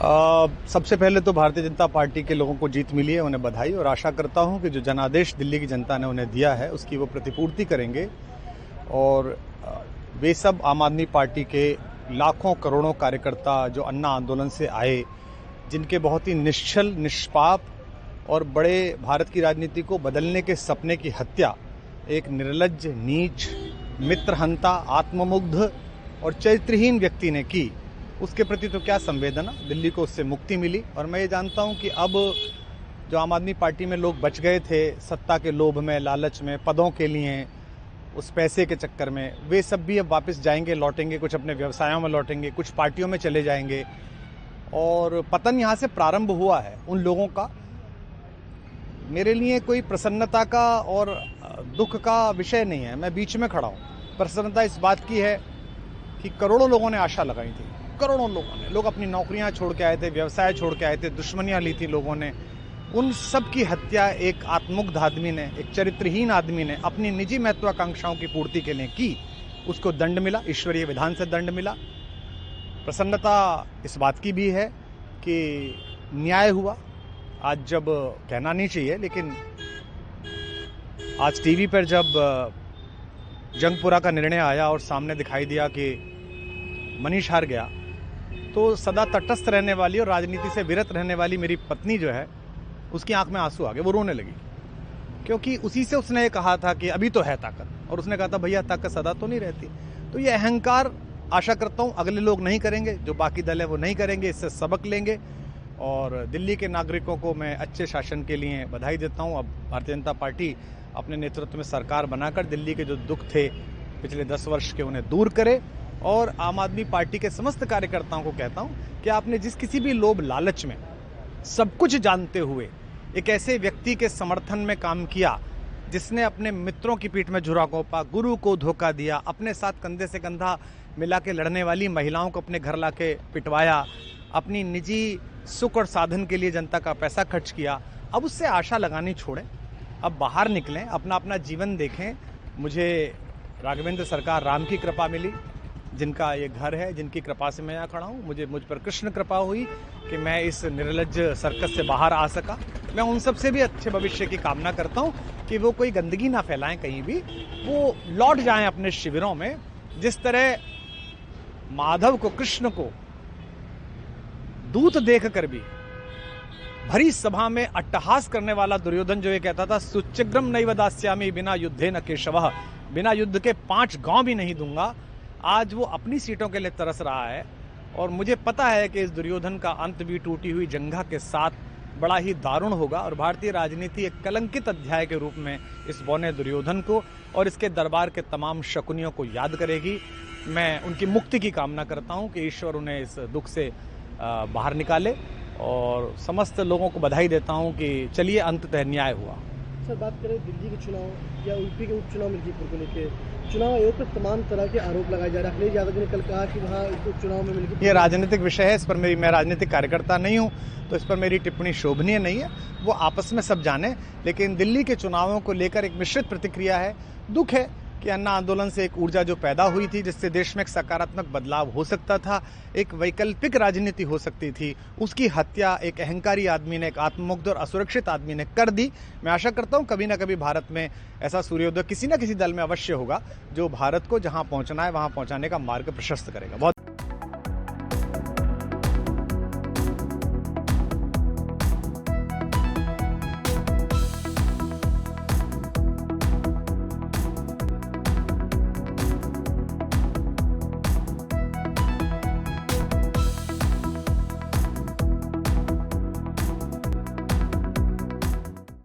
सबसे पहले तो भारतीय जनता पार्टी के लोगों को जीत मिली है, उन्हें बधाई। और आशा करता हूं कि जो जनादेश दिल्ली की जनता ने उन्हें दिया है उसकी वो प्रतिपूर्ति करेंगे। और वे सब आम आदमी पार्टी के लाखों करोड़ों कार्यकर्ता जो अन्ना आंदोलन से आए, जिनके बहुत ही निश्चल, निष्पाप और बड़े भारत की राजनीति को बदलने के सपने की हत्या एक निर्लज्ज, नीच, मित्रहंता, आत्ममुग्ध और चरित्रहीन व्यक्ति ने की, उसके प्रति तो क्या संवेदना। दिल्ली को उससे मुक्ति मिली। और मैं ये जानता हूं कि अब जो आम आदमी पार्टी में लोग बच गए थे सत्ता के लोभ में, लालच में, पदों के लिए, उस पैसे के चक्कर में, वे सब भी अब वापस जाएंगे, लौटेंगे, कुछ अपने व्यवसायों में लौटेंगे, कुछ पार्टियों में चले जाएंगे। और पतन यहाँ से प्रारंभ हुआ है उन लोगों का। मेरे लिए कोई प्रसन्नता का और दुख का विषय नहीं है, मैं बीच में खड़ा हूँ। प्रसन्नता इस बात की है कि करोड़ों लोगों ने आशा लगाई थी, करोड़ों लोगों ने, लोग अपनी नौकरियां छोड़ के आए थे, व्यवसाय छोड़ के आए थे, दुश्मनियां ली थी लोगों ने। उन सब की हत्या एक आत्ममुग्ध आदमी ने, एक चरित्रहीन आदमी ने अपनी निजी महत्वाकांक्षाओं की पूर्ति के लिए की। उसको दंड मिला, ईश्वरीय विधान से दंड मिला। प्रसन्नता इस बात की भी है कि न्याय हुआ। आज जब कहना नहीं चाहिए, लेकिन आज टीवी पर जब जंगपुरा का निर्णय आया और सामने दिखाई दिया कि मनीष हार गया, तो सदा तटस्थ रहने वाली और राजनीति से विरत रहने वाली मेरी पत्नी जो है, उसकी आंख में आंसू आ गए, वो रोने लगी। क्योंकि उसी से उसने कहा था कि अभी तो है ताकत, और उसने कहा था भैया ताकत सदा तो नहीं रहती। तो ये अहंकार आशा करता हूँ अगले लोग नहीं करेंगे, जो बाकी दल है वो नहीं करेंगे, इससे सबक लेंगे। और दिल्ली के नागरिकों को मैं अच्छे शासन के लिए बधाई देता हूँ। अब भारतीय जनता पार्टी अपने नेतृत्व में सरकार बनाकर दिल्ली के जो दुख थे पिछले 10 वर्ष के, उन्हें दूर करे। और आम आदमी पार्टी के समस्त कार्यकर्ताओं को कहता हूं कि आपने जिस किसी भी लोभ लालच में, सब कुछ जानते हुए एक ऐसे व्यक्ति के समर्थन में काम किया जिसने अपने मित्रों की पीठ में झुरा घोंपा, गुरु को धोखा दिया, अपने साथ कंधे से कंधा मिला के लड़ने वाली महिलाओं को अपने घर लाके पिटवाया, अपनी निजी सुख और साधन के लिए जनता का पैसा खर्च किया, अब उससे आशा लगानी छोड़ें, अब बाहर निकलें, अपना अपना जीवन देखें। मुझे राघवेंद्र सरकार राम की कृपा मिली, जिनका ये घर है, जिनकी कृपा से मैं यहाँ खड़ा हूँ। मुझ पर कृष्ण कृपा हुई कि मैं इस निर्लज्ज सर्कस से बाहर आ सका। मैं उन सब से भी अच्छे भविष्य की कामना करता हूँ कि वो कोई गंदगी ना फैलाएं कहीं भी, वो लौट जाएं अपने शिविरों में। जिस तरह माधव को, कृष्ण को दूत देख कर भी भरी सभा में अट्टहास करने वाला दुर्योधन जो ये कहता था, सुचिग्रम नैव दास्यामि बिना युद्धे न केशवः, बिना युद्ध के 5 गांव भी नहीं दूंगा, आज वो अपनी सीटों के लिए तरस रहा है। और मुझे पता है कि इस दुर्योधन का अंत भी टूटी हुई जंघा के साथ बड़ा ही दारुण होगा। और भारतीय राजनीति एक कलंकित अध्याय के रूप में इस बौने दुर्योधन को और इसके दरबार के तमाम शकुनियों को याद करेगी। मैं उनकी मुक्ति की कामना करता हूं कि ईश्वर उन्हें इस दुख से बाहर निकाले। और समस्त लोगों को बधाई देता हूं कि चलिए अंततः न्याय हुआ। सर, बात करें दिल्ली के चुनाव या यूपी के उपचुनाव मिर्जापुर को लेकर, चुनाव आयोग पर तमाम तरह के आरोप लगाए जा रहे हैं। अखिलेश यादव ने कल कहा कि वहाँ उपचुनाव में मिर्जापुर, ये राजनीतिक विषय है, इस पर मैं राजनीतिक कार्यकर्ता नहीं हूँ, तो इस पर मेरी टिप्पणी शोभनीय नहीं है। वो आपस में सब जाने। लेकिन दिल्ली के चुनावों को लेकर एक मिश्रित प्रतिक्रिया है। दुख है कि अन्ना आंदोलन से एक ऊर्जा जो पैदा हुई थी, जिससे देश में एक सकारात्मक बदलाव हो सकता था, एक वैकल्पिक राजनीति हो सकती थी, उसकी हत्या एक अहंकारी आदमी ने, एक आत्ममुग्ध और असुरक्षित आदमी ने कर दी। मैं आशा करता हूं कभी ना कभी भारत में ऐसा सूर्योदय किसी न किसी दल में अवश्य होगा, जो भारत को जहां पहुंचना है वहां पहुंचाने का मार्ग प्रशस्त करेगा। बहुत